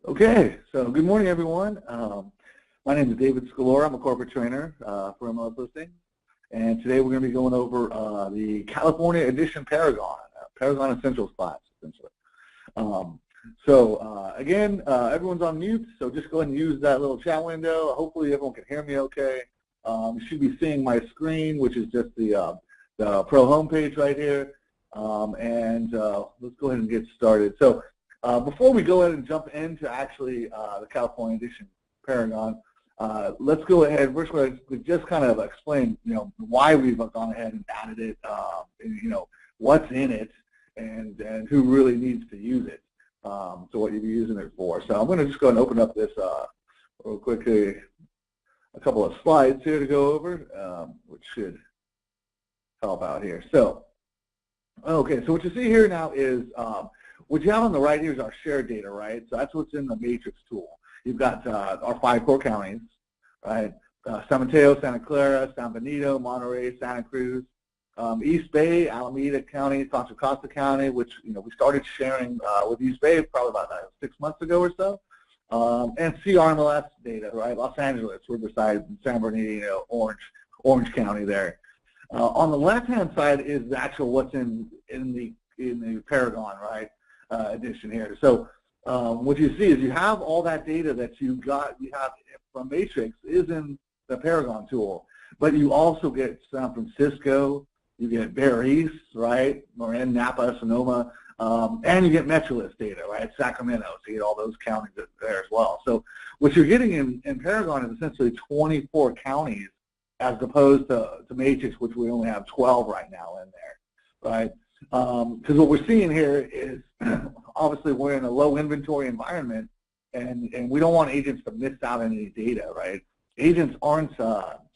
Okay, so good morning, everyone. My name is David Scalora. I'm a corporate trainer for MLSListings, and today we're going to be going over the California edition Paragon, Paragon Essentials class, essentially. Again, everyone's on mute, so just go ahead and use that little chat window. Hopefully everyone can hear me okay. You should be seeing my screen, which is just the Pro homepage right here, let's go ahead and get started. So. Before we go ahead and jump into actually the California edition Paragon, let's go ahead. First, we just kind of explain, why we've gone ahead and added it, what's in it, and who really needs to use it. So what you'd be using it for. So I'm going to just go and open up this real quickly. A couple of slides here to go over, which should help out here. So, okay. So what you see here now is. What you have on the right here is our shared data, right? So that's what's in the matrix tool. You've got our 5 core counties, right? San Mateo, Santa Clara, San Benito, Monterey, Santa Cruz, East Bay, Alameda County, Contra Costa County, which we started sharing with East Bay probably about 6 months ago or so, and CRMLS data, right? Los Angeles, Riverside, San Bernardino, Orange County there. On the left-hand side is the actual what's in the Paragon, right? Edition here. So what you see is you have all that data that you have from Matrix is in the Paragon tool, but you also get San Francisco, you get Bear East, right, Marin, Napa, Sonoma, and you get MetroList data, right, Sacramento, so you get all those counties there as well. So what you're getting in Paragon is essentially 24 counties as opposed to Matrix, which we only have 12 right now in there, right? Because what we're seeing here is obviously we're in a low inventory environment, and we don't want agents to miss out on any data, right? Agents aren't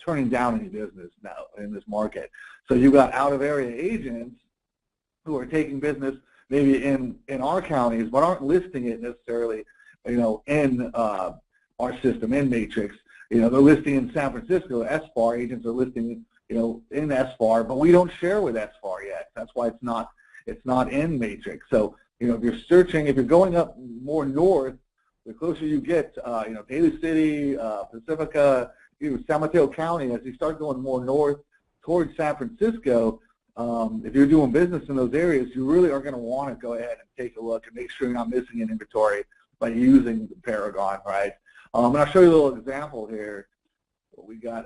turning down any business now in this market. So you've got out-of-area agents who are taking business maybe in our counties, but aren't listing it necessarily, in our system, in Matrix. They're listing in San Francisco. SFAR agents are listing in SFAR, but we don't share with SFAR yet. That's why it's not in Matrix. So, if you're searching, if you're going up more north, the closer you get, Daly City, Pacifica, San Mateo County, as you start going more north towards San Francisco, if you're doing business in those areas, you really are going to want to go ahead and take a look and make sure you're not missing an inventory by using the Paragon, right? And I'll show you a little example here. We got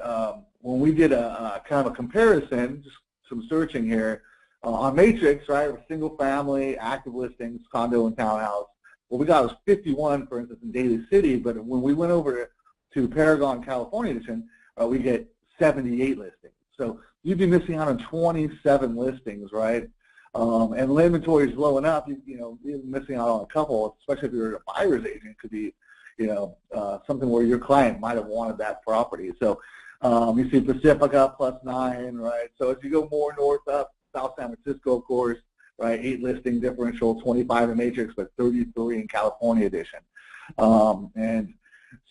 when we did a kind of a comparison, just some searching here on Matrix, right? Single family, active listings, condo and townhouse. What we got was 51, for instance, in Daly City, but when we went over to Paragon California edition, we get 78 listings. So you'd be missing out on 27 listings, right? And the inventory is low enough, you're missing out on a couple, especially if you're a buyer's agent. It could be something where your client might have wanted that property. So you see Pacifica +9, right? So as you go more north up, South San Francisco, of course, right? 8 listing differential, 25 in Matrix, but 33 in California edition. And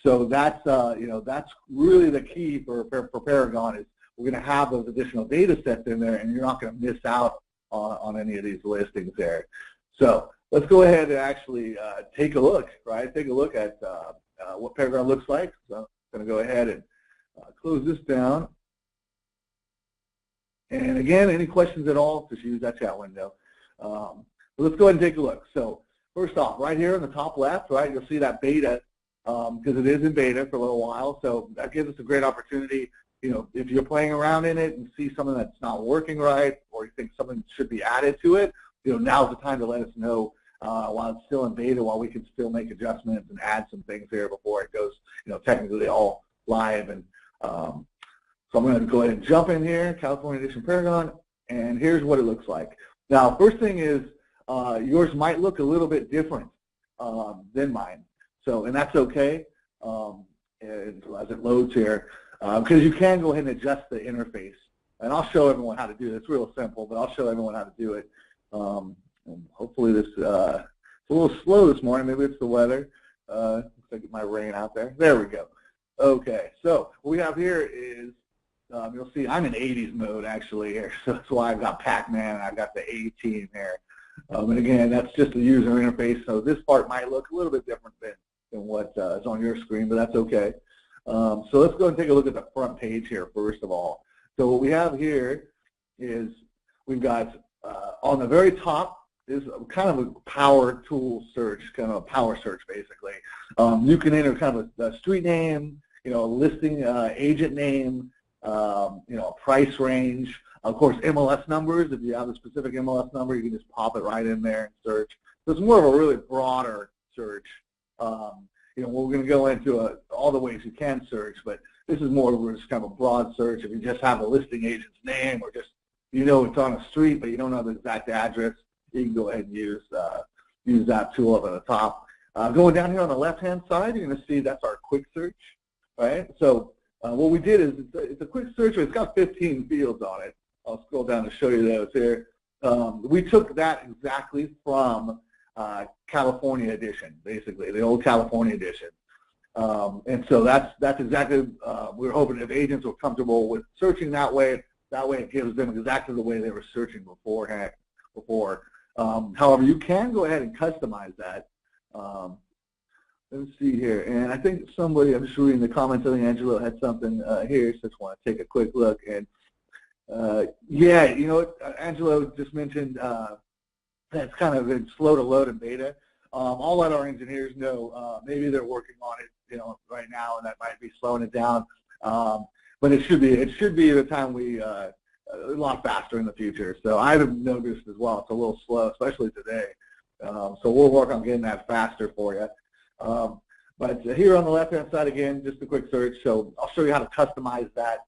so that's that's really the key for Paragon is we're going to have those additional data sets in there, and you're not going to miss out on any of these listings there. So let's go ahead and actually take a look, right? Take a look at what Paragon looks like. So I'm going to go ahead and close this down. And again, any questions at all, just use that chat window. Let's go ahead and take a look. So first off, right here in the top left, right, you'll see that beta because it is in beta for a little while. So that gives us a great opportunity. If you're playing around in it and see something that's not working right, or you think something should be added to it, now's the time to let us know while it's still in beta, while we can still make adjustments and add some things here before it goes, technically all live. And so I'm going to go ahead and jump in here, California Edition Paragon, and here's what it looks like. Now, first thing is yours might look a little bit different than mine, and that's okay as it loads here, because you can go ahead and adjust the interface. And I'll show everyone how to do it. It's real simple, but I'll show everyone how to do it. And hopefully this it's a little slow this morning. Maybe it's the weather. Looks like it might rain out there. There we go. Okay, so what we have here is you'll see I'm in 80s mode actually here, so that's why I've got Pac-Man and I've got the A-Team here. And again, that's just the user interface, so this part might look a little bit different what is on your screen, but that's okay. So let's go and take a look at the front page here first of all. So what we have here is we've got on the very top is kind of a power tool search, kind of a power search basically. You can enter kind of a street name, a listing agent name, a price range. Of course, MLS numbers. If you have a specific MLS number, you can just pop it right in there and search. So it's more of a really broader search. We're going to go into all the ways you can search, but this is more of just kind of a broad search. If you just have a listing agent's name, or just it's on a street, but you don't know the exact address, you can go ahead and use that tool up at the top. Going down here on the left-hand side, you're going to see that's our quick search, right? So what we did is it's a quick search, but it's got 15 fields on it. I'll scroll down to show you those here. We took that exactly from California edition, basically, the old California edition. And so that's exactly, we're hoping if agents are comfortable with searching that way it gives them exactly the way they were searching before. However, you can go ahead and customize that. Let's see here, and I think somebody, I'm just reading the comments, I think Angelo had something here, so just want to take a quick look. And yeah, Angelo just mentioned that's kind of been slow to load in beta. I'll let our engineers know. Maybe they're working on it, right now, and that might be slowing it down. But it should be the time we a lot faster in the future. So I've noticed as well it's a little slow, especially today. So we'll work on getting that faster for you. But here on the left-hand side again, just a quick search. So I'll show you how to customize that.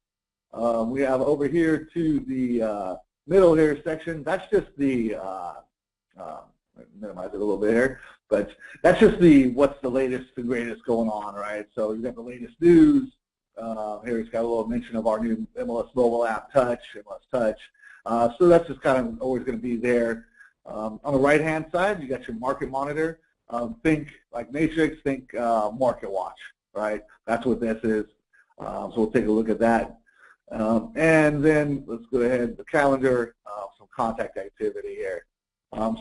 We have over here to the middle here section. That's just the minimize it a little bit here, but that's just what's the latest and greatest going on, right? So you've got the latest news. Here it's got a little mention of our new MLS mobile app Touch, MLS Touch. So that's just kind of always going to be there. On the right-hand side, you got your market monitor. Think like Matrix, think Market Watch, right? That's what this is. So we'll take a look at that. And then let's go ahead, the calendar, some contact activity here.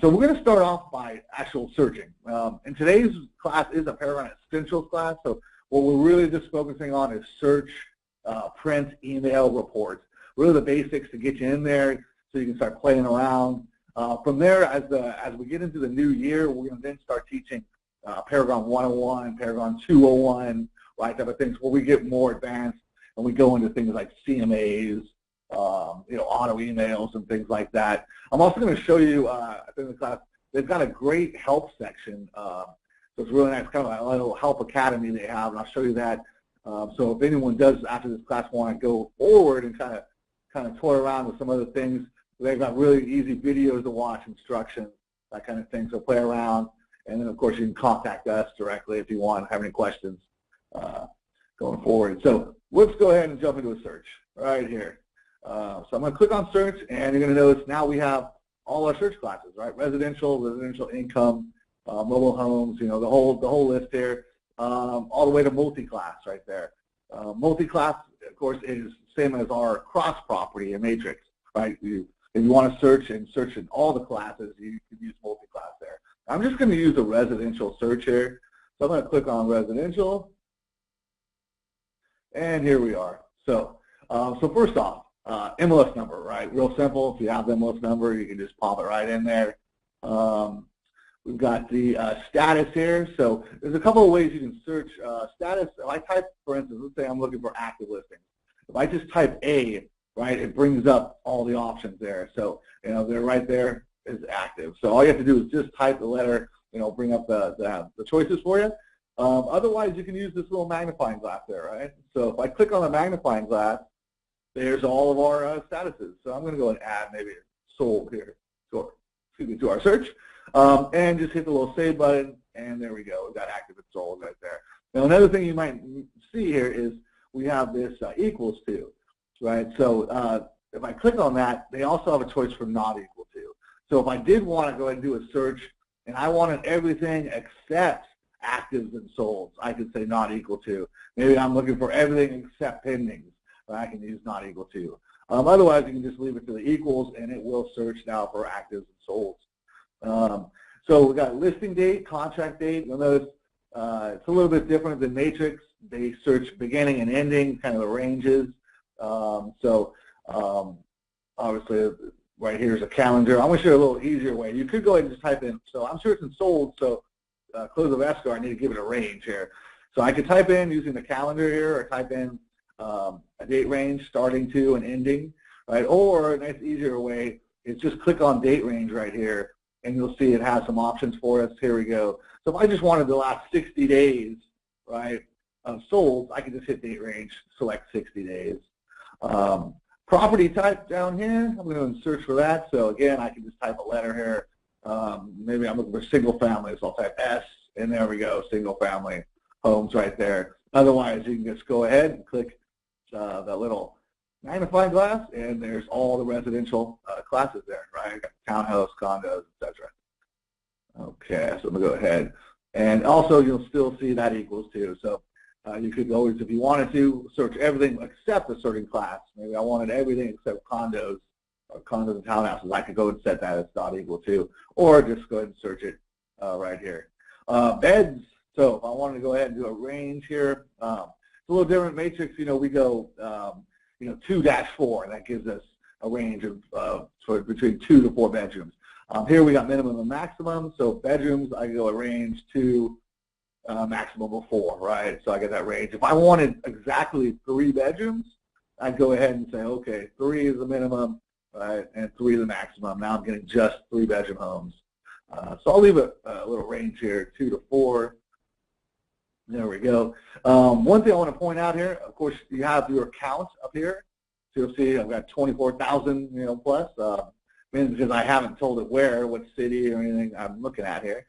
So we're going to start off by actual searching. And today's class is a Paragon Essentials class, so what we're really just focusing on is search, print, email, reports. Really the basics to get you in there so you can start playing around. From there, as we get into the new year, we're going to then start teaching Paragon 101, Paragon 201, right, type of things, where we get more advanced and we go into things like CMAs, auto emails and things like that. I'm also going to show you, in the class, they've got a great help section. So it's really nice, kind of a little help academy they have, and I'll show you that. So if anyone does, after this class, want to go forward and kind of toy around with some other things, they've got really easy videos to watch, instructions, that kind of thing. So play around, and then of course you can contact us directly if you want, have any questions going forward. So let's go ahead and jump into a search right here. So I'm going to click on search, and you're going to notice now we have all our search classes, right? Residential income, mobile homes, the whole list here, all the way to multi-class right there. Multi-class, of course, is same as our cross property in Matrix, right? If you want to search in all the classes, you can use multi-class there. I'm just going to use a residential search here. So I'm going to click on residential, and here we are. So first off, MLS number, right? Real simple. If you have the MLS number, you can just pop it right in there. We've got the status here. So there's a couple of ways you can search status. If I type, for instance, let's say I'm looking for active listings. If I just type A, right, it brings up all the options there. So, they're right there is active. So all you have to do is just type the letter, bring up the choices for you. Otherwise, you can use this little magnifying glass there, right? So if I click on the magnifying glass, there's all of our statuses. So I'm going to go and add maybe sold here to our search, and just hit the little save button, and there we go. We've got active and sold right there. Now another thing you might see here is we have this equals to, right? So if I click on that, they also have a choice for not equal to. So if I did want to go ahead and do a search, and I wanted everything except actives and solds, I could say not equal to. Maybe I'm looking for everything except pendings. I can use not equal to. Otherwise, you can just leave it to the equals, and it will search now for actives and solds. So we've got listing date, contract date. You'll notice It's a little bit different than Matrix. They search beginning and ending, kind of the ranges. Obviously, right here is a calendar. I'm going to show you a little easier way. You could go ahead and just type in, so I'm searching sold, so close of escrow, I need to give it a range here. So I could type in using the calendar here, or type in a date range starting to and ending, right? Or a nice easier way is just click on date range right here, and you'll see it has some options for us. Here we go. So if I just wanted the last 60 days, right, of sold, I can just hit date range, select 60 days. Property type down here, I'm going to search for that. So again, I can just type a letter here. Maybe I'm looking for single family, so I'll type S, and there we go, single family homes right there. Otherwise, you can just go ahead and click that little magnifying glass, and there's all the residential classes there, right? Townhouse, condos, etc. Okay, so I'm going to go ahead. And also, you'll still see that equals to. So you could always, if you wanted to, search everything except a certain class. Maybe I wanted everything except condos or condos and townhouses. I could go and set that as not equal to, or just go ahead and search it right here. Beds. So if I wanted to go ahead and do a range here, it's a little different. Matrix, we go 2-4. That gives us a range of between 2 to 4 bedrooms. Here we got minimum and maximum. So bedrooms, I go a range to maximum of 4, right? So I get that range. If I wanted exactly 3 bedrooms, I'd go ahead and say, okay, 3 is the minimum, right, and 3 is the maximum. Now I'm getting just 3-bedroom homes. So I'll leave a little range here, 2 to 4. There we go. One thing I want to point out here, of course, you have your count up here. So you'll see I've got 24,000, plus. Because I haven't told it where, what city or anything I'm looking at here.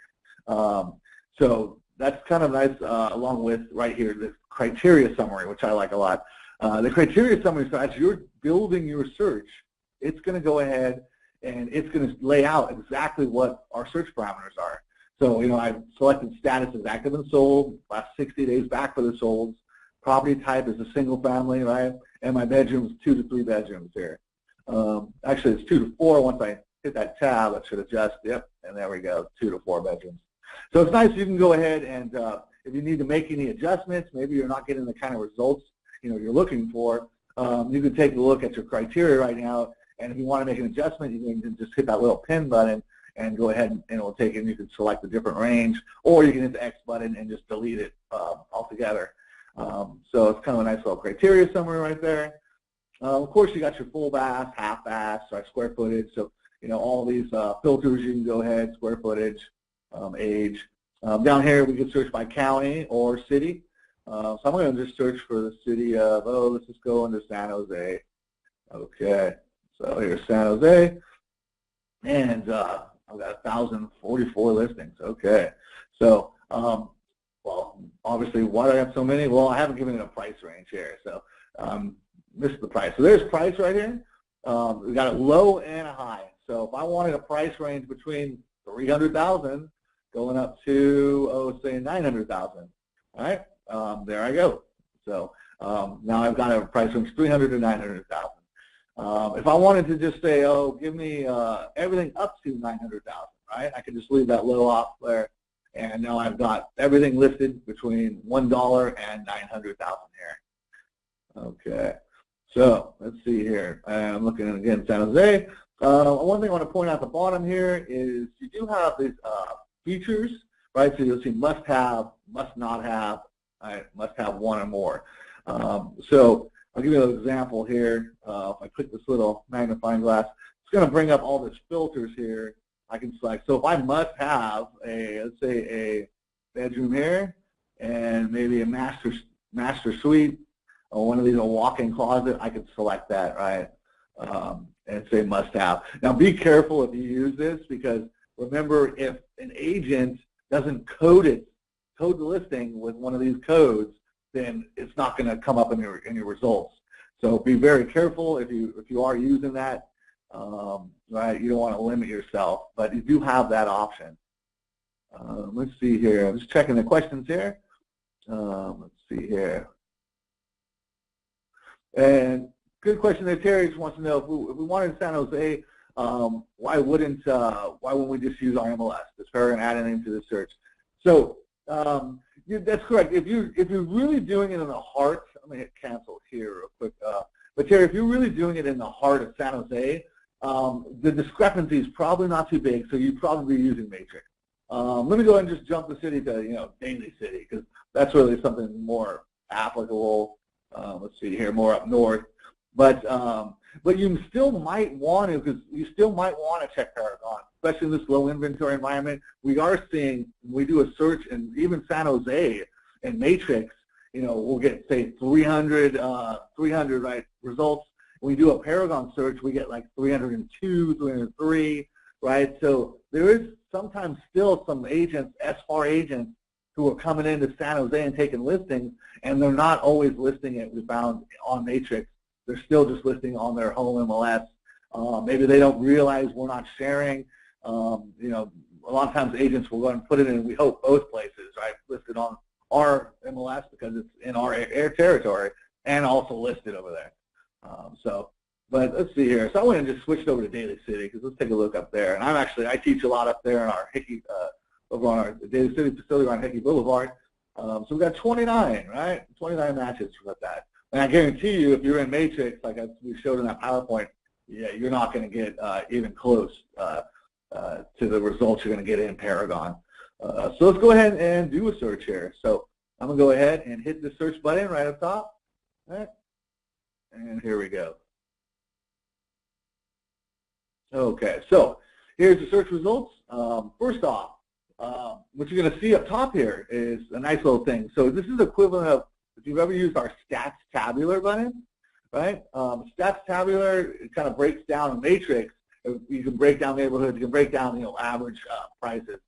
So that's kind of nice, along with right here, this criteria summary, which I like a lot. The criteria summary, so as you're building your search, it's going to go ahead and it's going to lay out exactly what our search parameters are. So, I've selected status as active and sold, last 60 days back for the solds. Property type is a single family, right? And my bedrooms, 2 to 3 bedrooms here. Actually, it's 2 to 4. Once I hit that tab, that should adjust. Yep, and there we go, 2 to 4 bedrooms. So it's nice you can go ahead and if you need to make any adjustments, maybe you're not getting the kind of results you're looking for, you can take a look at your criteria right now, and if you want to make an adjustment, you can just hit that little pin button and go ahead and it'll take it, and you can select a different range, or you can hit the X button and just delete it altogether. So it's kind of a nice little criteria summary right there. Of course, you got your full bath, half bath, square footage. So, all these filters, you can go ahead, square footage, age. Down here, we can search by county or city. So I'm going to just search for the city of, let's just go into San Jose. Okay, so here's San Jose. And I've got 1,044 listings. Okay, so, well, obviously, why do I have so many? Well, I haven't given it a price range here. So this is the price. So there's price right here. We got a low and a high. So if I wanted a price range between 300,000 going up to, say 900,000, all right? There I go. So now I've got a price range 300 to 900,000. If I wanted to just say, give me everything up to 900,000, right? I could just leave that low off there, and now I've got everything listed between $1 and 900,000 here. Okay. So let's see here. I'm looking at, again, San Jose. One thing I want to point out at the bottom here is you do have these features, right? So you'll see must have, must not have, right? Must have one or more. So I'll give you an example here. If I click this little magnifying glass, it's going to bring up all these filters here. I can select. So if I must have let's say a bedroom here and maybe a master suite, or one of these, a walk-in closet, I could select that, right, and say must have. Now be careful if you use this, because remember, if an agent doesn't code the listing with one of these codes, then it's not going to come up in your results. So be very careful if you are using that, right? You don't want to limit yourself, but you do have that option. Let's see here. I'm just checking the questions here. Let's see here. And good question there. Terry just wants to know if we wanted San Jose, why wouldn't we just use our MLS? Does Paragon add anything to the search? So That's correct. If you're really doing it in the heart, I'm gonna hit cancel here real quick. But Terry, if you're really doing it in the heart of San Jose, the discrepancy is probably not too big, so you'd probably be using Matrix. Let me go ahead and just jump the city to Daly City, because that's really something more applicable. Let's see here, more up north. But you still might want to, because you still might want to check Paragon, especially in this low inventory environment. We are seeing, when we do a search in even San Jose and Matrix, we'll get, say, 300 right results. When we do a Paragon search, we get like 302, 303, right? So there is sometimes still some agents, SFAR agents, who are coming into San Jose and taking listings, and they're not always listing it, we found, on Matrix. They're still just listing on their home MLS. Maybe they don't realize we're not sharing. A lot of times agents will go and put it in, we hope, both places, right? Listed on our MLS because it's in our air territory, and also listed over there. But let's see here. So I went and just switched over to Daly City, because let's take a look up there. And I teach a lot up there in our Hickey, over on our Daly City facility on Hickey Boulevard. So we've got 29, right? 29 matches with that. And I guarantee you, if you're in Matrix, like we showed in that PowerPoint, yeah, you're not going to get even close to the results you're going to get in Paragon. So let's go ahead and do a search here. So I'm going to go ahead and hit the search button right up top. All right. And here we go. Okay, so here's the search results. First off, what you're going to see up top here is a nice little thing. So this is equivalent of, if you've ever used our Stats Tabular button, right? Stats Tabular, it kind of breaks down a matrix. You can break down neighborhoods. You can break down, average prices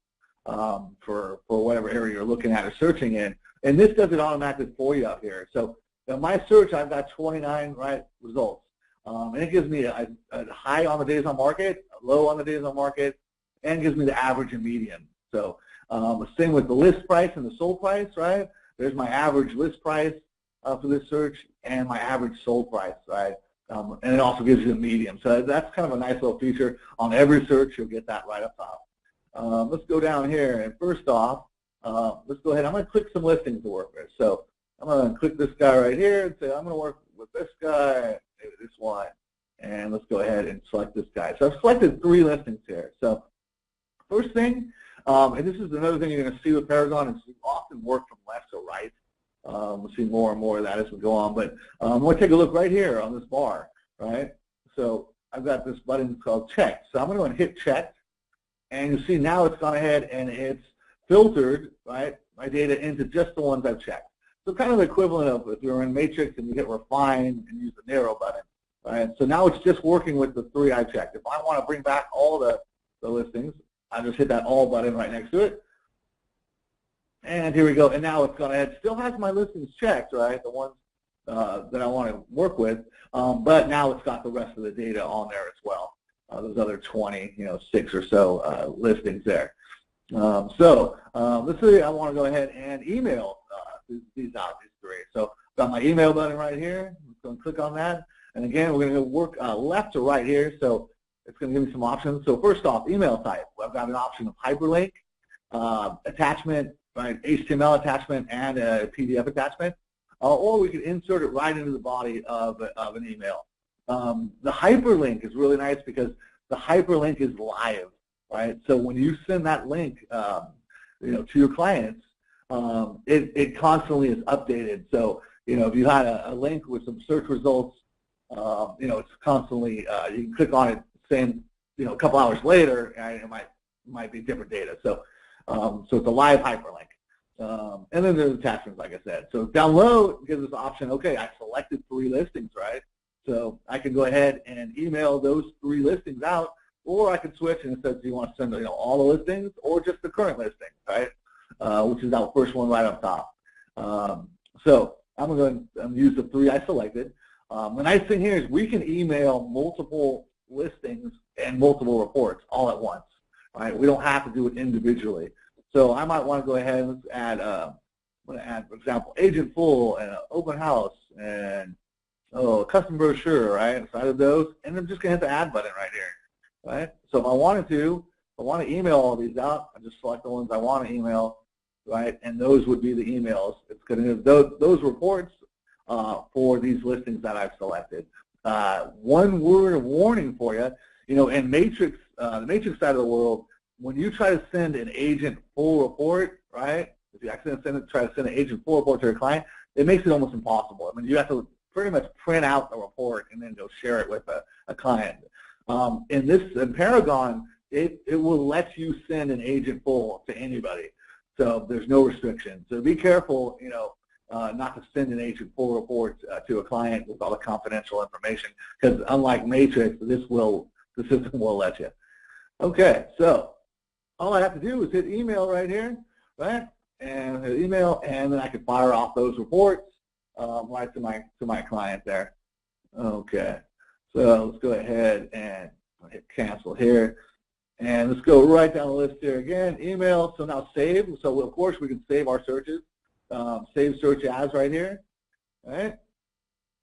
for whatever area you're looking at or searching in. And this does it automatically for you up here. So in my search, I've got 29 results. And it gives me a high on the days on market, a low on the days on market, and gives me the average and median. So same with the list price and the sold price, right? There's my average list price for this search and my average sold price, right? And it also gives you the median. So that's kind of a nice little feature. On every search, you'll get that right up top. Let's go down here. And first off, let's go ahead. I'm going to click some listings to work with. So I'm going to click this guy right here and say, I'm going to work with this guy, maybe this one. And let's go ahead and select this guy. So I've selected 3 listings here. So first thing, and this is another thing you're going to see with Paragon, is we often work from left to right. We'll see more and more of that as we go on. But I'm going to take a look right here on this bar, right? So I've got this button called check. So I'm going to go and hit check. And you'll see now it's gone ahead and it's filtered, right, my data into just the ones I've checked. So kind of the equivalent of if you're in Matrix and you hit refine and use the narrow button, right? So now it's just working with the 3 I checked. If I want to bring back all the listings, I just hit that all button right next to it. And here we go. And now it's gone ahead. It still has my listings checked, right, the ones that I want to work with, but now it's got the rest of the data on there as well. Those other 20, 6 or so listings there. Let's say I want to go ahead and email these out, these 3. So got my email button right here. I'm going to click on that. And again, we're going to work left to right here. So it's going to give me some options. So first off, email type. I've got an option of hyperlink, attachment, right, HTML attachment, and a PDF attachment. Or we could insert it right into the body of an email. The hyperlink is really nice because the hyperlink is live, right? So when you send that link, to your clients, it constantly is updated. So if you had a link with some search results, it's constantly you can click on it, same a couple hours later, and it might be different data. So so it's a live hyperlink. And then there's attachments, like I said. So download gives us the option, okay, I selected 3 listings, right? So I can go ahead and email those 3 listings out, or I can switch and it says, do you want to send all the listings or just the current listing, right? Which is that first one right up top. So I'm going to use the 3 I selected. The nice thing here is we can email multiple listings and multiple reports all at once, right? We don't have to do it individually. So I might want to go ahead and let's add, I'm going to add, for example, agent full and an open house and custom brochure, right? So I did those, and I'm just going to hit the add button right here, right? So if I want to email all these out, I just select the ones I want to email, right? And those would be the emails. It's going to those reports for these listings that I've selected. One word of warning for you, in Matrix, the Matrix side of the world, when you try to send an agent full report, right? If you accidentally try to send an agent full report to your client, it makes it almost impossible. I mean, you have to pretty much print out the report and then go share it with a client. In Paragon, it will let you send an agent full to anybody. So there's no restriction. So be careful, not to send an agent full report to a client with all the confidential information, because unlike Matrix, the system will let you. Okay, so all I have to do is hit email right here, right? And hit email, and then I can fire off those reports right to my client there. Okay, so let's go ahead and hit cancel here. And let's go right down the list here again. Email, so now save. So of course we can save our searches. Save search as right here, right?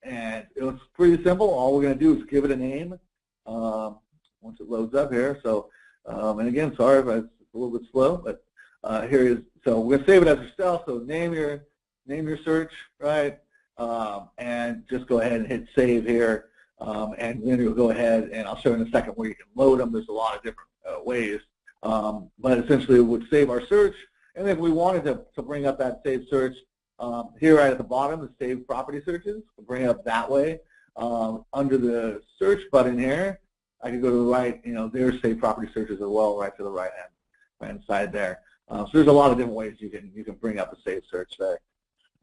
And it's pretty simple. All we're going to do is give it a name once it loads up here. So, and again, sorry if it's a little bit slow, but here it is. So we're going to save it as yourself. So name your search, right? And just go ahead and hit save here. And then you'll go ahead, and I'll show you in a second where you can load them. There's a lot of different ways. But essentially, it would save our search. And if we wanted to bring up that saved search, here right at the bottom, the saved property searches, we'll bring it up that way. Under the search button here, I can go to the right, there's saved property searches as well, right to the right hand side there. So there's a lot of different ways you can bring up a saved search there.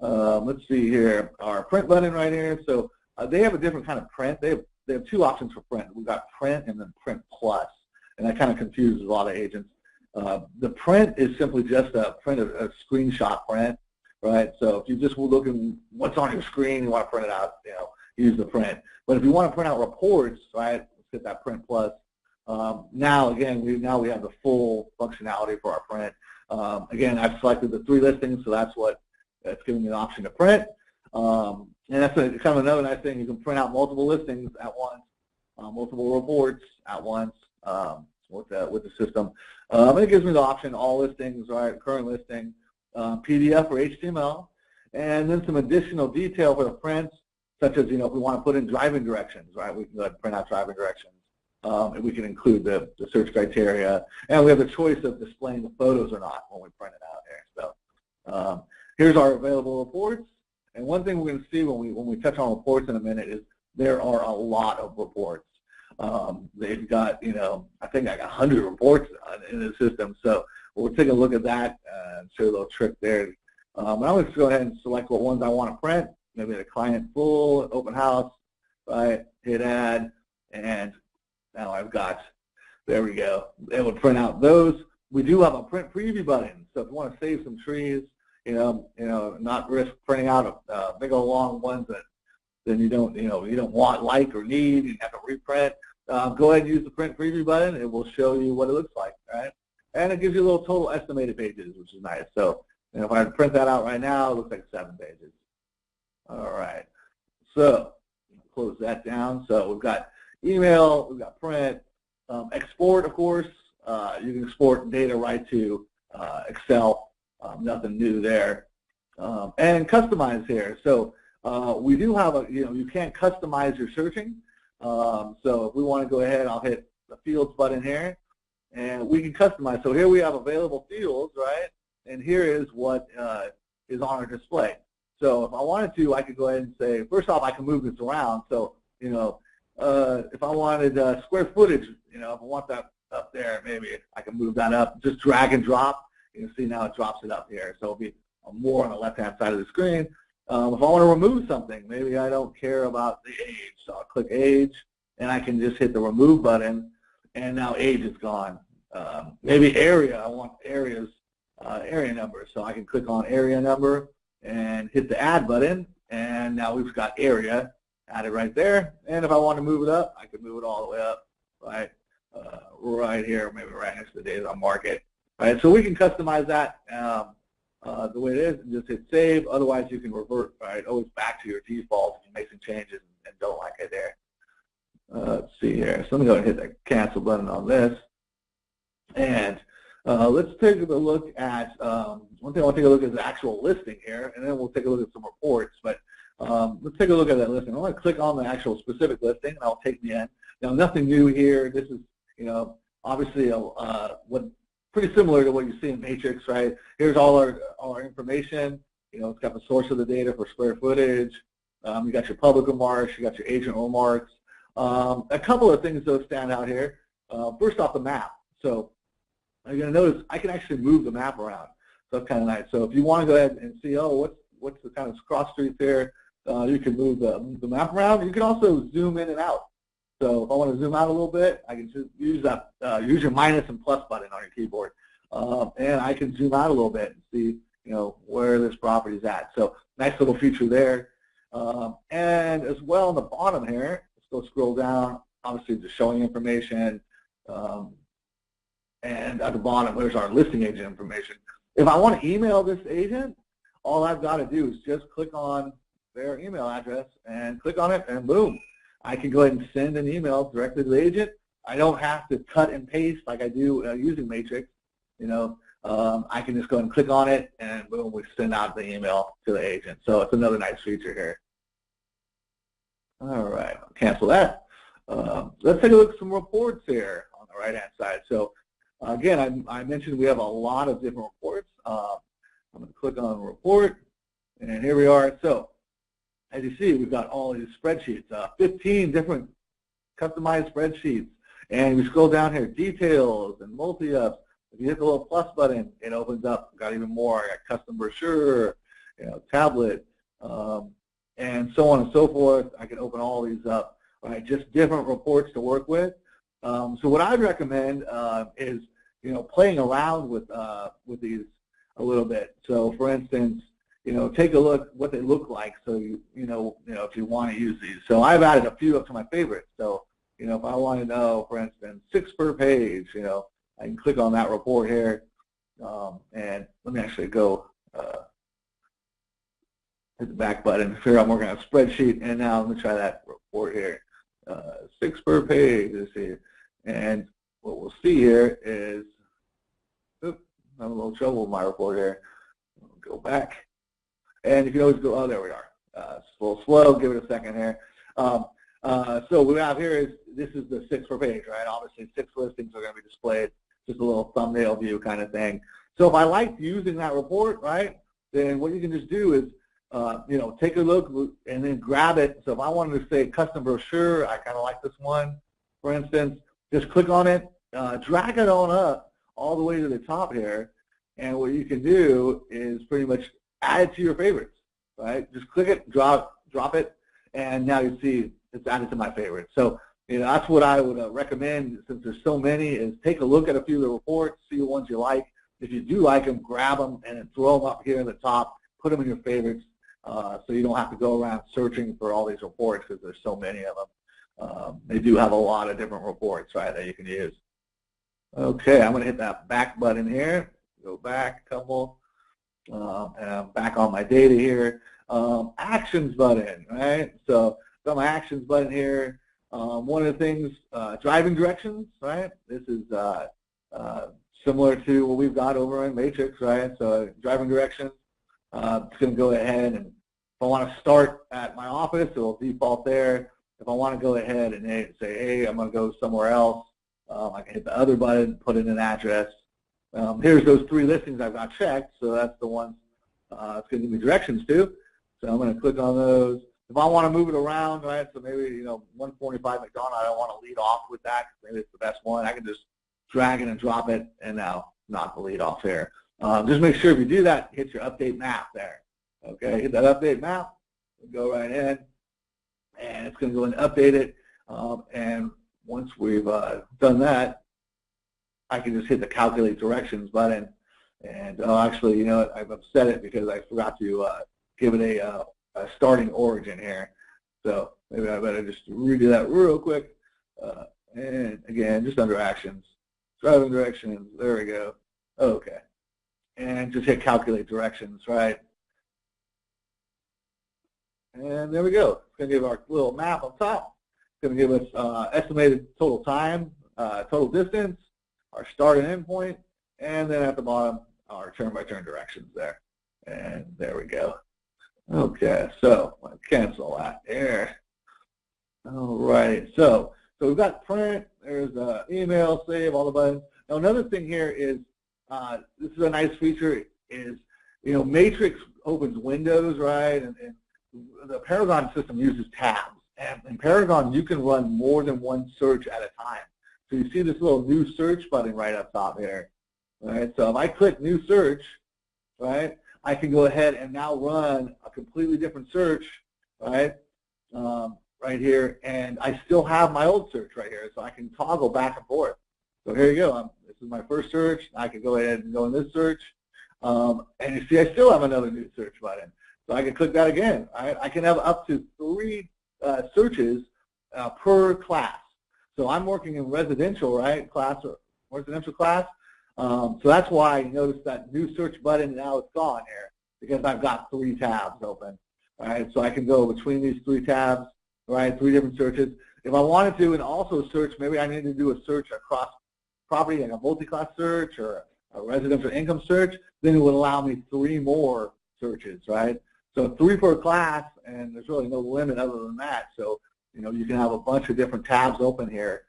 Let's see here, our print button right here. So they have a different kind of print. They have two options for print. We've got print and then print plus, and that kind of confuses a lot of agents. The print is simply just a screenshot print, right? So if you just were looking what's on your screen, you want to print it out, use the print. But if you want to print out reports, right, let's hit that print plus. Now we have the full functionality for our print. Again, I've selected the 3 listings, so that's giving me the option to print. And that's kind of another nice thing. You can print out multiple listings at once, multiple reports at once. With the system. And it gives me the option, all listings, right, current listing, PDF or HTML, and then some additional detail for the prints, such as, if we want to put in driving directions, right, we can go ahead and print out driving directions. And we can include the search criteria, and we have the choice of displaying the photos or not when we print it out here. So here's our available reports, and one thing we're going to see when we touch on reports in a minute is there are a lot of reports. They've got, I think I got 100 reports in the system. So we'll take a look at that and show you a little trick there. I'm going to go ahead and select what ones I want to print. Maybe the client full, open house, right? Hit add, and now I've got, there we go. It will print out those. We do have a print preview button. So if you want to save some trees, not risk printing out a big old long ones that then you don't want, like, or need, you have to reprint. Go ahead and use the print preview button. It will show you what it looks like, right? And it gives you a little total estimated pages, which is nice. So if I print that out right now, it looks like 7 pages. All right. So close that down. So we've got email, we've got print, export, of course. You can export data right to Excel. Nothing new there. And customize here. So we do have you can't customize your searching. So if we want to go ahead, I'll hit the fields button here, and we can customize. So here we have available fields, right? And here is what is on our display. So if I wanted to, I could go ahead and say, first off, I can move this around. So, if I wanted square footage, if I want that up there, maybe I can move that up. Just drag and drop. You can see now it drops it up here. So it'll be more on the left-hand side of the screen. If I want to remove something, maybe I don't care about the age, so I'll click age, and I can just hit the remove button, and now age is gone. Maybe area, I want area number, so I can click on area number and hit the add button, and now we've got area added right there. And if I want to move it up, I can move it all the way up, right, right here, maybe right next to the days on market. Right, so we can customize that. The way it is, and just hit save. Otherwise, you can revert, right, always back to your default if you make some changes and don't like it there. Let's see here. So let me go ahead and hit the cancel button on this. And Let's take a look at, one thing I want to take a look at is the actual listing here, and then we'll take a look at some reports. But let's take a look at that listing. I want to click on the actual specific listing, and I'll take me in. Now, nothing new here. This is, obviously pretty similar to what you see in Matrix, right? Here's all our information. It's got the source of the data for square footage. You got your public remarks. You got your agent remarks. A couple of things though stand out here. First off, the map. So you're going to notice I can actually move the map around. So that's kind of nice. So if you want to go ahead and see, what's the kind of cross streets here, you can move the map around. You can also zoom in and out. So if I want to zoom out a little bit, I can just use that, use your minus and plus button on your keyboard, and I can zoom out a little bit and see, where this property is at. So nice little feature there. And as well on the bottom here, let's go scroll down. Obviously, just showing information. And at the bottom, there's our listing agent information. If I want to email this agent, all I've got to do is just click on their email address and click on it, and boom, I can go ahead and send an email directly to the agent. I don't have to cut and paste like I do using Matrix. I can just go ahead and click on it, and boom, we send out the email to the agent. So it's another nice feature here. All right, I'll cancel that. Let's take a look at some reports here on the right-hand side. So again, I mentioned we have a lot of different reports. I'm going to click on report, and here we are. So as you see, we've got all these spreadsheets, 15 different customized spreadsheets. And we scroll down here, details and multi-ups. If you hit the little plus button, it opens up. We've got even more. I got custom brochure, tablet, and so on and so forth. I can open all these up, right? Just different reports to work with. So what I'd recommend is, playing around with these a little bit. So for instance, take a look what they look like. So if you want to use these. So I've added a few up to my favorites. So if I want to know, for instance, 6 per page, I can click on that report here, and let me actually go hit the back button. Figure out I'm working on a spreadsheet, and now let me try that report here. 6 per page, let's see. And what we'll see here is, oops, I'm having a little trouble with my report here. Go back, and you can always go, oh, there we are. It's a little slow, give it a second here. So what we have here is, this is the 6 per page, right? Obviously 6 listings are going to be displayed, just a little thumbnail view kind of thing. So if I liked using that report, right, then what you can just do is, take a look and then grab it. So if I wanted to say custom brochure, I kind of like this one, for instance, just click on it, drag it on up all the way to the top here, and what you can do is pretty much add it to your favorites, right? Just click it, drop it, and now you see it's added to my favorites. So that's what I would recommend, since there's so many, is take a look at a few of the reports, see the ones you like. If you do like them, grab them and then throw them up here in the top, put them in your favorites, so you don't have to go around searching for all these reports, because there's so many of them. They do have a lot of different reports, right, that you can use. Okay, I'm going to hit that back button here, go back a couple, and I'm back on my data here. Actions button, right? So got my actions button here. One of the things, driving directions, right? This is similar to what we've got over in Matrix, right? So driving directions, it's going to go ahead, and if I want to start at my office, it will default there. If I want to go ahead and say, hey, I'm going to go somewhere else, I can hit the other button, put in an address. Here's those 3 listings I've got checked, so that's the ones it's going to give me directions to. So I'm going to click on those. If I want to move it around, right, so maybe, 145 McDonald, I don't want to lead off with that, maybe it's the best one. I can just drag it and drop it, and now knock the lead off here. Just make sure if you do that, hit your update map there. Okay, hit that update map, go right in, and it's going to go and update it. And once we've done that, I can just hit the calculate directions button. And actually, I've upset it because I forgot to give it a starting origin here. So maybe I better just redo that real quick. And again, just under actions, driving directions, there we go. Okay. And just hit calculate directions, right? And there we go. It's going to give our little map on top. It's going to give us estimated total time, total distance, our start and end point, and then at the bottom, our turn-by-turn directions there. And there we go. Okay, so I'll cancel that there. All right, so we've got print, there's email, save, all the buttons. Now another thing here is, this is a nice feature, is, Matrix opens windows, right, and the Paragon system uses tabs. And in Paragon, you can run more than one search at a time. So you see this little new search button right up top here. Right? So if I click new search, right, I can go ahead and now run a completely different search, right, right here, and I still have my old search right here, so I can toggle back and forth. So here you go. This is my first search. I can go ahead and go in this search, and you see I still have another new search button. So I can click that again. Right? I can have up to 3 searches per class. So I'm working in residential, right, residential class. So that's why you notice that new search button now is gone here, because I've got 3 tabs open. Right? So I can go between these 3 tabs, right, 3 different searches. If I wanted to, and also search, maybe I need to do a search across property, like a multi-class search or a residential income search, then it would allow me 3 more searches, right? So 3 per class, and there's really no limit other than that. So, you can have a bunch of different tabs open here.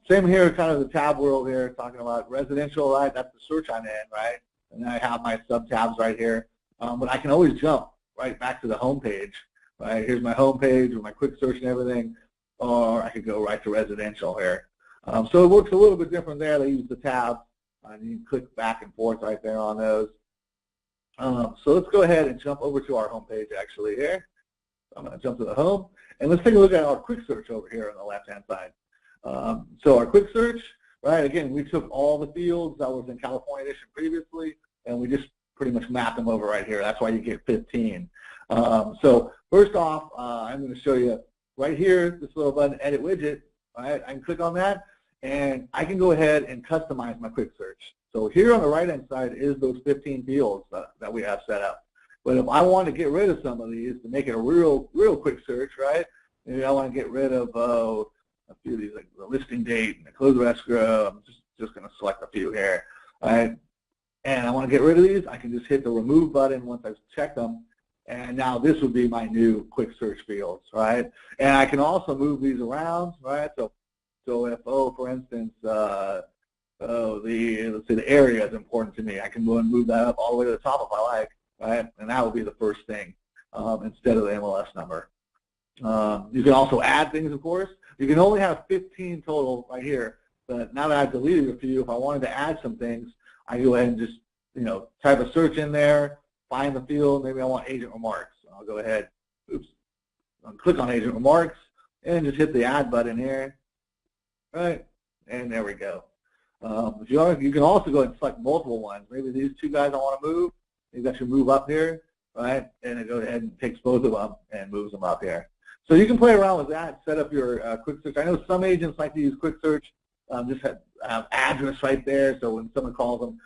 Same here, kind of the tab world here, talking about residential, right? That's the search I'm in, right? And then I have my sub-tabs right here. But I can always jump right back to the home page, right? Here's my home page with my quick search and everything, or I could go right to residential here. So it works a little bit different there. They use the tabs, and you can click back and forth right there on those. So let's go ahead and jump over to our home page actually here. I'm going to jump to the home, and let's take a look at our quick search over here on the left-hand side. So our quick search, right, again, we took all the fields that was in California Edition previously, and we just pretty much mapped them over right here. That's why you get 15. So first off, I'm going to show you right here, this little button, Edit Widget, right? I can click on that, and I can go ahead and customize my quick search. So here on the right-hand side is those 15 fields that we have set up. But if I want to get rid of some of these to make it a real quick search, right? Maybe I want to get rid of a few of these, like the listing date and the close of escrow. I'm just going to select a few here, right? And I want to get rid of these. I can just hit the remove button once I've checked them, and now this would be my new quick search fields, right? And I can also move these around, right? So if, for instance, let's say the area is important to me, I can go and move that up all the way to the top if I like, right? And that will be the first thing instead of the MLS number. You can also add things, of course. You can only have 15 total right here, but now that I've deleted a few, if I wanted to add some things, I go ahead and just, type a search in there, find the field. Maybe I want agent remarks. I'll go ahead, I'll click on agent remarks, and just hit the add button here, right? And there we go. You can also go ahead and select multiple ones. Maybe these 2 guys I want to move. Maybe I should move up here, right? And it goes ahead and takes both of them and moves them up here. So you can play around with that, set up your quick search. I know some agents like to use quick search, just have address right there, so when someone calls them,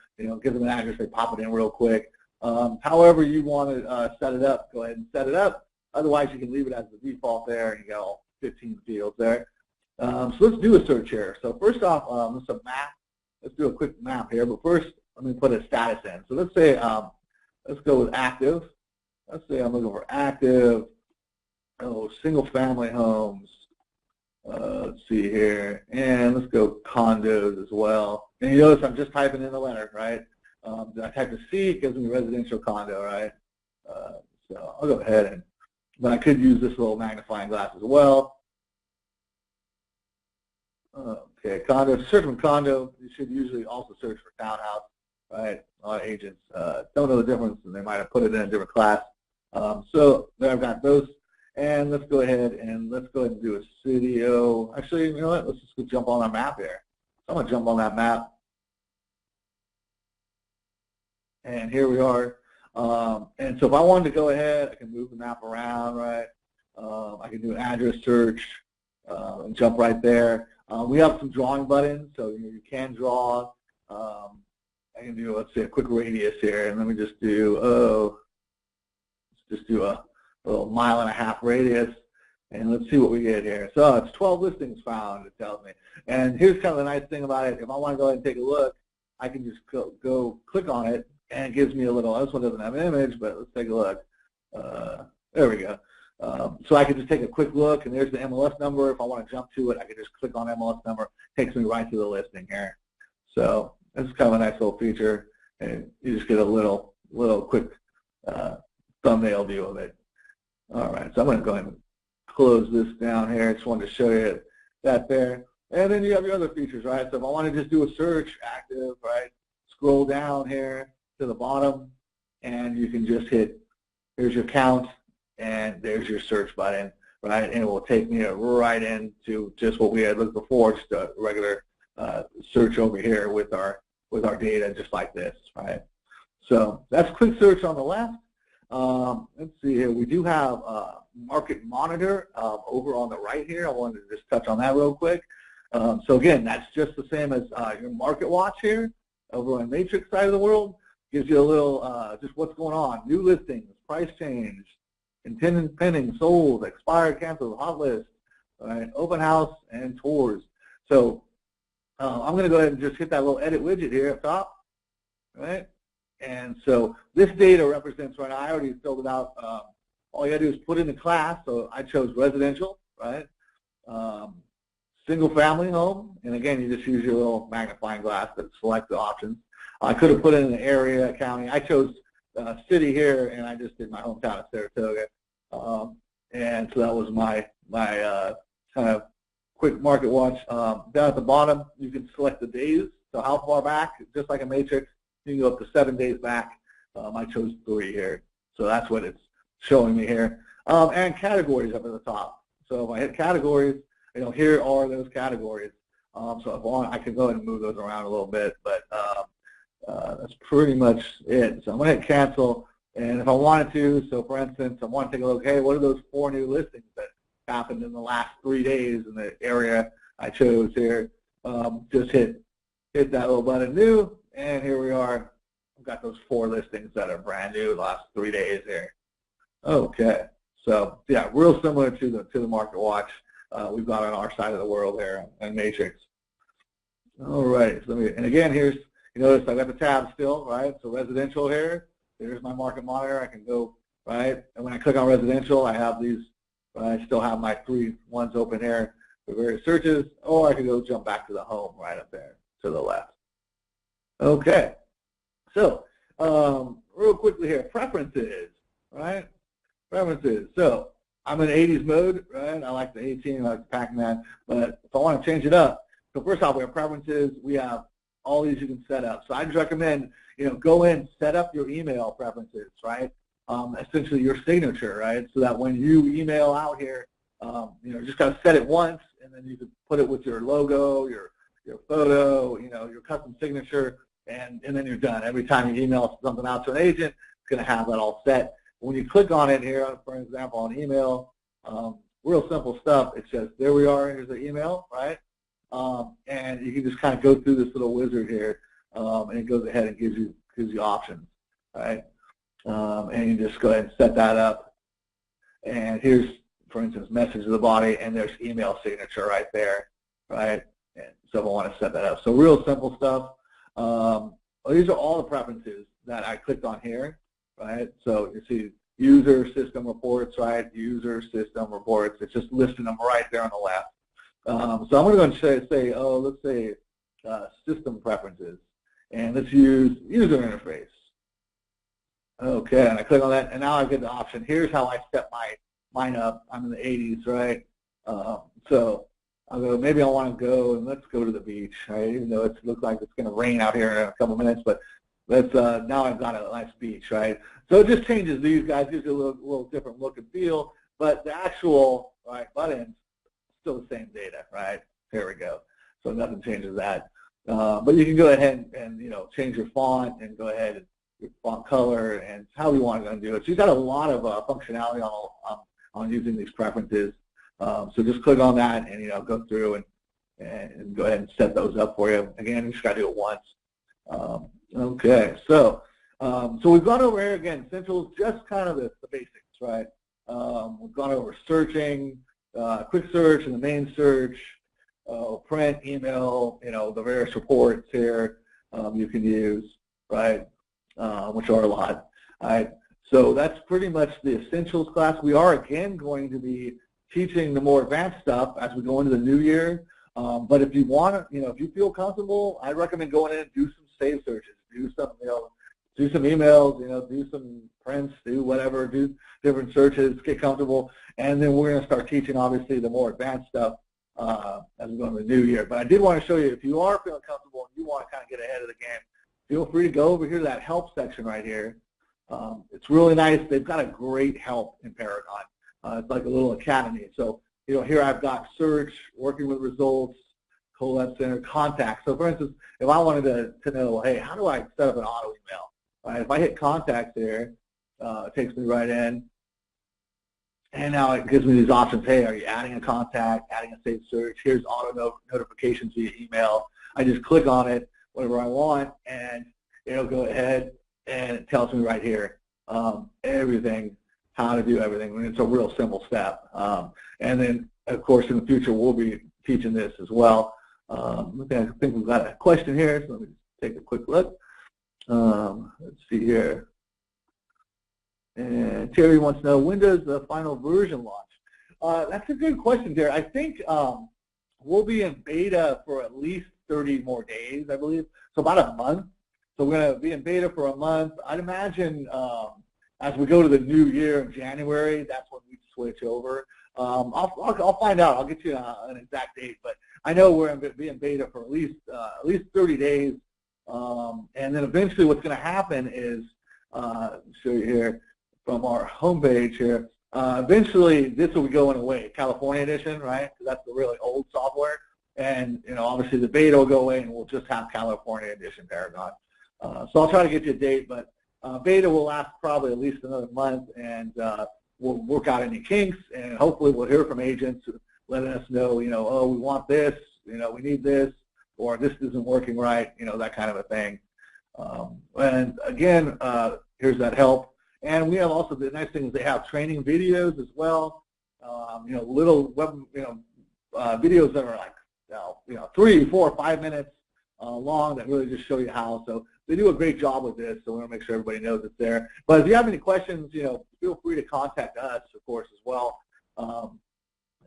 give them an address, they pop it in real quick. However you want to set it up, go ahead and set it up. Otherwise, you can leave it as the default there, and you got all 15 fields there. So let's do a search here. So first off, let's do a quick map here, but first let me put a status in. So let's say, let's go with active. Let's say I'm looking for active, single family homes. Let's see here, and let's go condos as well. And you notice I'm just typing in the letter, right? I type a C, it gives me residential condo, right? So I'll go ahead but I could use this little magnifying glass as well. Okay, condo, search for condo. You should usually also search for townhouse, right? A lot of agents don't know the difference, and they might have put it in a different class. So there I've got those. And let's go ahead and do a city. Actually, you know what? Let's just go jump on our map here. So I'm going to jump on that map. And here we are. And so if I wanted to go ahead, I can move the map around, right? I can do an address search and jump right there. We have some drawing buttons, so you can draw. I can do, let's say, a quick radius here. And let me just do, let's just do a little 1.5 mile radius, and let's see what we get here. So it's 12 listings found, it tells me. And here's kind of the nice thing about it. If I want to go ahead and take a look, I can just go click on it, and it gives me a little, this one doesn't have an image, but let's take a look. There we go. So I can just take a quick look, and there's the MLS number. If I want to jump to it, I can just click on MLS number. It takes me right to the listing here. So this is kind of a nice little feature, and you just get a little quick thumbnail view of it. All right, so I'm going to go ahead and close this down here. I just wanted to show you that there. And then you have your other features, right? So if I want to just do a search active, right, scroll down here to the bottom, and you can just hit, here's your count, and there's your search button, right? And it will take me right into just what we had looked before, just a regular search over here with our data, just like this, right? So that's quick search on the left. Let's see here. We do have Market Monitor over on the right here. I wanted to just touch on that real quick. So again, that's just the same as your Market Watch here over on the Matrix side of the world. Gives you a little just what's going on, new listings, price change, intended pending, sold, expired, canceled, hot list, right, open house, and tours. So I'm going to go ahead and just hit that little edit widget here up top, right? And so this data represents, right now, I already filled it out. All you got to do is put in the class. So I chose residential, right? Single family home. And again, you just use your little magnifying glass to select the options. I could have put in an area, county. I chose city here, and I just did my hometown of Saratoga. And so that was my kind of quick market watch. Down at the bottom, you can select the days. So how far back, just like a matrix, you can go up to 7 days back. I chose 3 here. So that's what it's showing me here. And categories up at the top. So if I hit categories, here are those categories. So if I want, I can go ahead and move those around a little bit, but that's pretty much it. So I'm going to hit cancel, and if I wanted to, so for instance, I want to take a look, hey, what are those 4 new listings that happened in the last 3 days in the area I chose here? Just hit that little button, new, and here we are. I've got those 4 listings that are brand new the last 3 days here. Okay, so yeah, real similar to the Market Watch we've got on our side of the world here in Matrix. All right, so and again, here's, you notice I've got the tab still, right? So residential here, there's my Market Monitor. I can go, right? And when I click on residential, I have these, I still have my 3 ones open here for various searches, or I can go jump back to the home right up there to the left. Okay, so real quickly here, preferences, right? Preferences. So I'm in 80s mode, right? I like the 18, I like the Pac-Man, but if I want to change it up, so first off, we have preferences. We have all these you can set up. So I'd recommend, go in, set up your email preferences, right? Essentially your signature, right? So that when you email out here, just got to set it once, and then you can put it with your logo, your photo, your custom signature, and then you're done. Every time you email something out to an agent, it's going to have that all set. When you click on it here, for example, on email, real simple stuff. It says, there we are, here's the email, right? And you can just kind of go through this little wizard here, and it goes ahead and gives you options, right? And you just go ahead and set that up. And here's, for instance, message to the body, and there's email signature right there, right? And so if I want to set that up. So real simple stuff. These are all the preferences that I clicked on here, right? So you see user system reports, right? User system reports. It's just listing them right there on the left. So I'm going to go and say, let's say system preferences, and let's use user interface. Okay, and I click on that, and now I get the option. Here's how I set mine up. I'm in the 80s, right? So I'll go, maybe I want to go, and let's go to the beach, right? Even though it looks like it's going to rain out here in a couple minutes, but let's, now I've got a nice beach, right? So it just changes these guys, gives you a little different look and feel, but the actual, right, buttons, still the same data, right? Here we go. So nothing changes that. But you can go ahead and change your font and go ahead and your font color and how you want to do it. So you've got a lot of functionality on using these preferences. So just click on that and go through and go ahead and set those up for you. Again, you just got to do it once. Okay, so we've gone over here again. Essentials, just kind of the basics, right? We've gone over searching, quick search and the main search, print, email, the various reports here. you can use, right, which are a lot. All right, so that's pretty much the essentials class. We are again going to be teaching the more advanced stuff as we go into the new year. But if you want to, if you feel comfortable, I recommend going in and do some save searches, do some, do some emails, do some prints, do whatever, do different searches, get comfortable, and then we're going to start teaching, obviously, the more advanced stuff as we go into the new year. But I did want to show you, if you are feeling comfortable and you want to kind of get ahead of the game, feel free to go over here to that help section right here. It's really nice. They've got a great help in Paragon. It's like a little academy. So, here I've got search, working with results, collab center, contact. So, for instance, if I wanted to know, hey, how do I set up an auto email? Right, if I hit contact there, it takes me right in. And now it gives me these options. Hey, are you adding a contact, adding a saved search? Here's auto notifications via email. I just click on it, whatever I want, and it'll go ahead and it tells me right here everything, how to do everything. And it's a real simple step. And then, of course, in the future, we'll be teaching this as well. I think we've got a question here, so let me just take a quick look. Let's see here. And Terry wants to know, when does the final version launch? That's a good question, Terry. I think we'll be in beta for at least 30 more days, I believe, so about a month. So we're going to be in beta for a month. I'd imagine as we go to the new year in January, that's when we switch over. I'll find out. I'll get you an exact date, but I know we're going to be in beta for at least 30 days. And then eventually what's going to happen is, show you here from our homepage here, eventually this will be going away, California edition, right? That's the really old software. And, obviously the beta will go away and we'll just have California edition Paragon. So I'll try to get you a date, but beta will last probably at least another month, and we'll work out any kinks, and hopefully we'll hear from agents letting us know, oh, we want this, we need this, or this isn't working right, that kind of a thing. And again, here's that help. And we have also, the nice thing is they have training videos as well, little web, videos that are like, 3, 4, 5 minutes long that really just show you how. So they do a great job with this, so we want to make sure everybody knows it's there. But if you have any questions, feel free to contact us, of course, as well.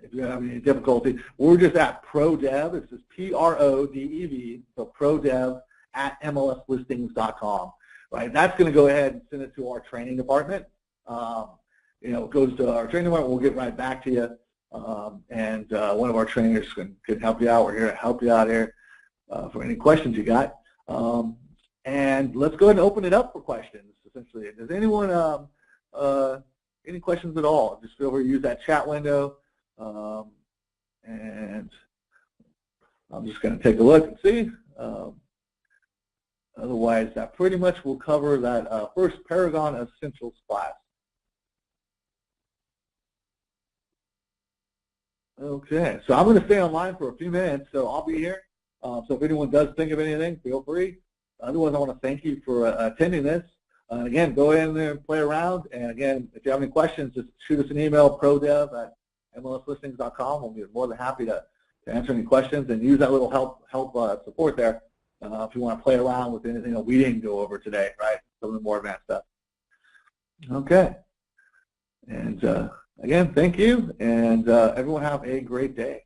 If you have any difficulty, we're just at ProDev. It's just PRODEV, so ProDev at MLSListings.com. Right? That's going to go ahead and send it to our training department. It goes to our training department. We'll get right back to you, and one of our trainers can help you out. We're here to help you out here for any questions you got. And let's go ahead and open it up for questions. Essentially, does anyone any questions at all? Just feel free to use that chat window. And I'm just going to take a look and see. Otherwise, that pretty much will cover that first Paragon Essentials class. Okay, so I'm going to stay online for a few minutes, so I'll be here. So if anyone does think of anything, feel free. Otherwise, I want to thank you for attending this. Again, go in there and play around. And again, if you have any questions, just shoot us an email, prodev at MLSListings.com. We'll be more than happy to answer any questions, and use that little help support there if you want to play around with anything that we didn't go over today, right? Some of the more advanced stuff. Okay. And again, thank you, and everyone have a great day.